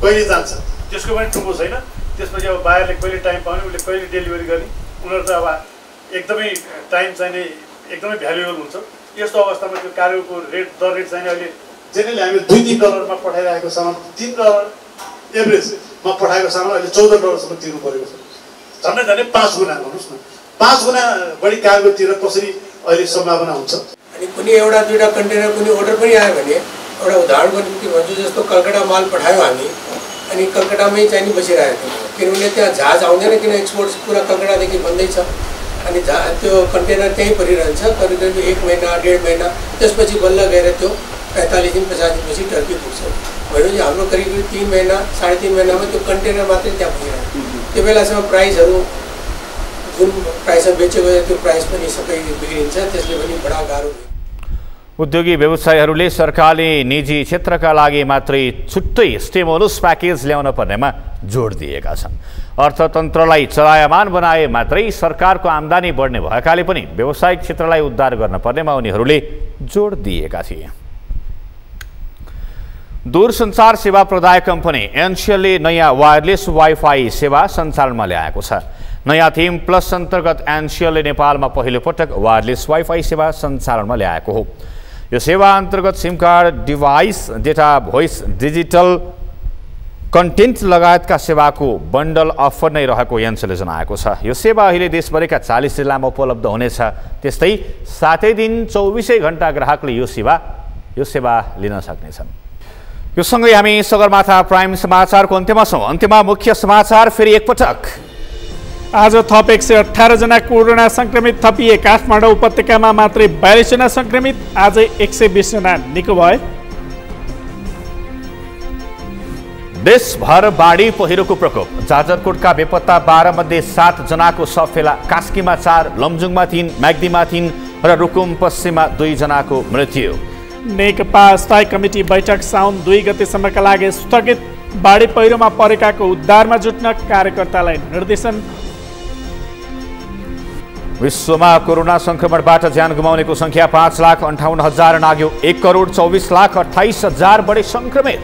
Speaker 24: कहिले जान्छ त्यसको पनि टुङ्गो छैन। त्यसपछि अब बाहिरले कहिले टाइम पाउने, उसले कहिले डेलिभरी गर्ने, उनीहरू त अब एकदमै टाइम चाहिने एकदमै भ्यालुएबल हुन्छ। यस्तो अवस्थामा त्यो कार्यको दर रेट चाहिँ अहिले जेनरली हामीले $2-3 पठाइरहेको सामान $3 एभरेजमा पठाएको सामान अहिले $14 तिर्नु परेको छ। झन्डै झन्डै 5 गुणा भन्नुहोस् न, 5 गुणा बढी कार्गोतिर कसरी अहिले सम्भावना हुन्छ।
Speaker 25: अनि कुनै एउटा दुईवटा कन्टेनर कुनै अर्डर पनि आयो भने एउटा उदाहरणको निम्ति भन्छु, जस्तो कलकत्ता माल पठायो हामी अनि कलकत्तामै चाहिँ नि बसिरहेको थियो, किनभने त्यहाँ जहाज आउँदैन, किन एक्सपोर्ट पुरा कलकत्तादेखि बन्दैछ। अनि त्यो कन्टेनर त्यहीँ परिरहन्छ करिब करिब 1 महिना 1.5 महिना, त्यसपछि बल्ल गएर त्यो 45 दिन 50 दिनपछि टर्की पुग्छ। भनेपछि हाम्रो करिब 3 महिना 3.5 महिनामा त्यो कन्टेनर मात्रै त्यहाँ पुगिरहेको। त्यो बेलासम्म प्राइसहरू जुन प्राइसमा बेचेको त्यो प्राइस पनि सबै बिग्रिन्छ, त्यसले पनि बडा गाह्रो हुन्छ।
Speaker 2: उद्योगी व्यवसायीहरूले सरकारले निजी क्षेत्रका लागि मात्रै छुट्टै स्टिमुलस प्याकेज ल्याउन पर्नेमा जोड दिएका छन्। अर्थतन्त्रलाई चलायमान बनाए मात्रै सरकारको आम्दानी बढ्ने भएकाले पनि व्यावसायिक क्षेत्रलाई उद्धार गर्न पर्नेमा उनीहरूले जोड दिएका थिए। दूरसञ्चार सेवा प्रदायक कम्पनी एनसिएलले नयाँ वायरलेस वाइफाई सेवा सञ्चालनमा ल्याएको छ। नयाँ थिम प्लस अन्तर्गत एनसिएलले नेपालमा पहिलो पटक वायरलेस वाइफाई सेवा सञ्चालनमा ल्याएको हो। यो सेवा अन्तर्गत SIM card, device, data, voice, digital content लगायतका सेवाको बन्डल अफर नै रहेको एनसिएलले जनाएको छ। यो सेवा अहिले देशभरिका 40 जिल्लामा उपलब्ध हुनेछ। त्यस्तै 7 दिन 24 घण्टा ग्राहकले यो सेवा लिन सक्नेछन्। यो सँगै हामी सगरमाथा प्राइम समाचारको अन्त्यमा छौँ। अन्त्यमा मुख्य समाचार फेरि एकपटक।
Speaker 1: आज थप 118 जना कोरोना संक्रमित थपिए। काठमाडौँ उपत्यकामा मात्रै 42 जना संक्रमित, आजै 120 जना निको भए।
Speaker 2: देशभर बाढी पहिरोको प्रकोप। जाजरकोटका बेपत्ता 12 मध्ये 7 जनाको शव फेला। कास्कीमा 4, लमजुङमा 3, म्याग्दीमा 3 र रुकुम पश्चिममा 2 जनाको मृत्यु।
Speaker 1: नेकपा स्थायी कमिटी बैठक साउन 2 गतेसम्मका लागि स्थगित। बाढी पहिरोमा परेकाको उद्धारमा जुट्न कार्यकर्तालाई निर्देशन।
Speaker 2: विश्वमा कोरोना संक्रमणबाट ज्यान गुमाउनेको संख्या 5,58,000 नाग्यो। 1,24,28,000 बढी संक्रमित।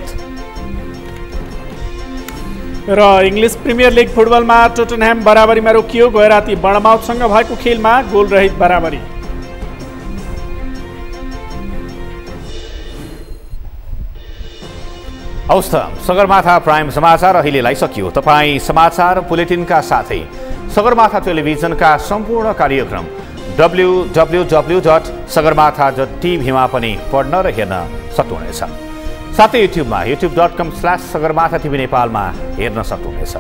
Speaker 1: र इङ्ग्लिस प्रिमियर लिग फुटबलमा टोटनह्याम बराबरीमा रोकियो। गए राति बर्नमाउथसँग भएको खेलमा गोलरहित बराबरी।
Speaker 2: हवस् त सगरमाथा प्राइम समाचार अहिलेलाई सकियो। तपाईँ समाचार बुलेटिनका साथै सगरमाथा टेलिभिजनका सम्पूर्ण कार्यक्रम www.sagarmatha.tv मा पनि पढ्न र हेर्न सक्नुहुनेछ। साथै युट्युबमा youtube.com/sagarmatha TV नेपालमा हेर्न सक्नुहुनेछ।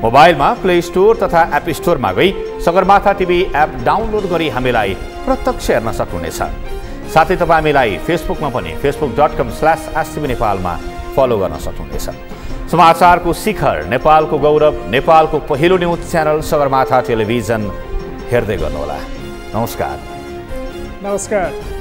Speaker 2: मोबाइलमा प्ले स्टोर तथा एप स्टोरमा गई सगरमाथा टिभी एप डाउनलोड गरी हामीलाई प्रत्यक्ष हेर्न सक्नुहुनेछ। साथै तपाईँ हामीलाई फेसबुकमा पनि facebook.com/STV नेपालमा फलो गर्न सक्नुहुनेछ। समाचारको शिखर, नेपालको गौरव, नेपालको पहिलो न्युज च्यानल सगरमाथा टेलिभिजन हेर्दै गर्नुहोला। नमस्कार।
Speaker 1: नमस्कार।